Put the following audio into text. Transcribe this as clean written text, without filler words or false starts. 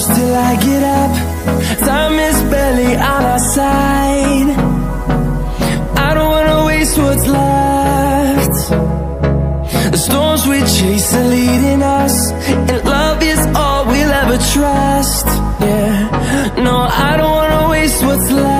push till I get up. Time is barely on our side. I don't wanna waste what's left. The storms we chase are leading us, and love is all we'll ever trust. Yeah, no, I don't wanna waste what's left.